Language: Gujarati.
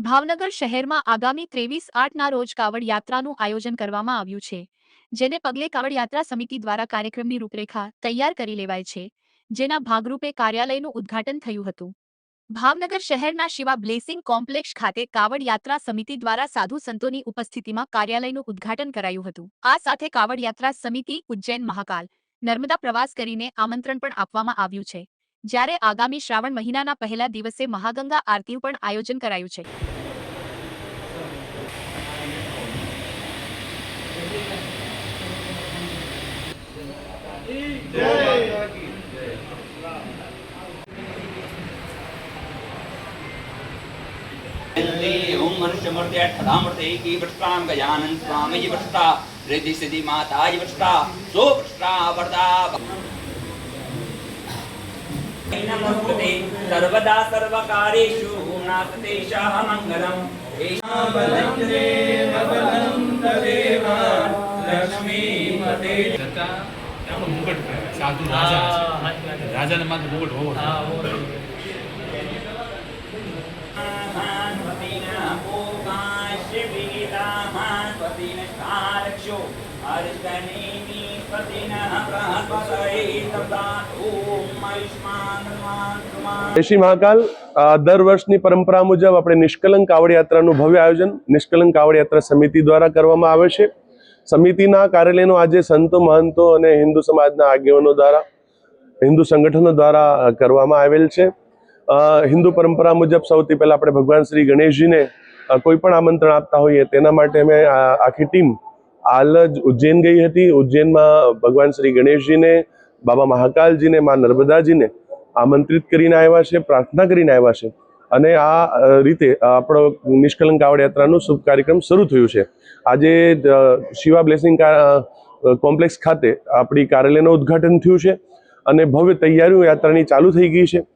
ભાવનગર શહેરમાં આગામી 23/8ના રોજ કાવડ યાત્રાનું આયોજન કરવામાં આવ્યું છે, જેને પગલે કાવડ યાત્રા સમિતિ દ્વારા કાર્યક્રમની રૂપરેખા તૈયાર કરી લેવાય છે, જેના ભાગરૂપે કાર્યાલયનું ઉદ્ઘાટન થયું હતું। ભાવનગર શહેરના શિવા બ્લેસિંગ કોમ્પ્લેક્સ ખાતે કાવડ યાત્રા સમિતિ દ્વારા સાધુ સંતોની ઉપસ્થિતિમાં કાર્યાલયનું ઉદ્ઘાટન કરાયું હતું। આ સાથે કાવડ યાત્રા સમિતિ ઉજ્જૈન મહાકાલ નર્મદા પ્રવાસ કરીને આમંત્રણ પણ આપવામાં આવ્યું છે, જ્યારે આગામી શ્રાવણ મહિનાના પહેલા દિવસે મહાગંગા આરતીનું પણ આયોજન કરાયું છે। ओम मनुष्यमर्त्य ठदामर्ते की वृष्टां गजानन स्वामी वृष्टा रिद्धि सिद्धि माताजी वृष्टा सो वृष्टा वरदा नमस्ते सर्वदा सर्वकारेषु नास्ते शाह मंगलम एषाबलंते बलं तदेव लक्ष्मी पते मुकुट साधु राजा राजा ने मात्र मुकुट हो શ્રી મહાકાલ દર વર્ષની પરંપરા મુજબ આપણે નિષ્કલંક કાવડ યાત્રાનું ભવ્ય આયોજન નિષ્કલંક કાવડ યાત્રા સમિતિ દ્વારા કરવામાં આવે છે। સમિતિના કાર્યાલયનું આજે સંતો મહંતો અને હિન્દુ સમાજના આગેવાનો દ્વારા હિન્દુ સંગઠનો દ્વારા કરવામાં આવેલ છે। હિન્દુ પરંપરા મુજબ સૌથી પહેલા આપણે ભગવાન શ્રી ગણેશજીને કોઈ પણ આમંત્રણ આપતા હોઈએ તેના માટે અમે આખી ટીમ હાલ જ ઉજ્જૈન ગઈ હતી। ઉજ્જૈનમાં ભગવાન શ્રી ગણેશજીને, બાબા મહાકાલજીને, મા નર્મદાજીને આમંત્રિત કરીને આવ્યા છે, પ્રાર્થના કરીને આવ્યા છે અને આ રીતે આપણો નિષ્કલંક કાવડ યાત્રાનું શુભ કાર્યક્રમ શરૂ થયું છે। આજે શિવા બ્લેસિંગ કોમ્પ્લેક્સ ખાતે આપણી કાર્યાલયનું ઉદ્ઘાટન થયું છે અને ભવ્ય તૈયારીઓ યાત્રાની ચાલુ થઈ ગઈ છે।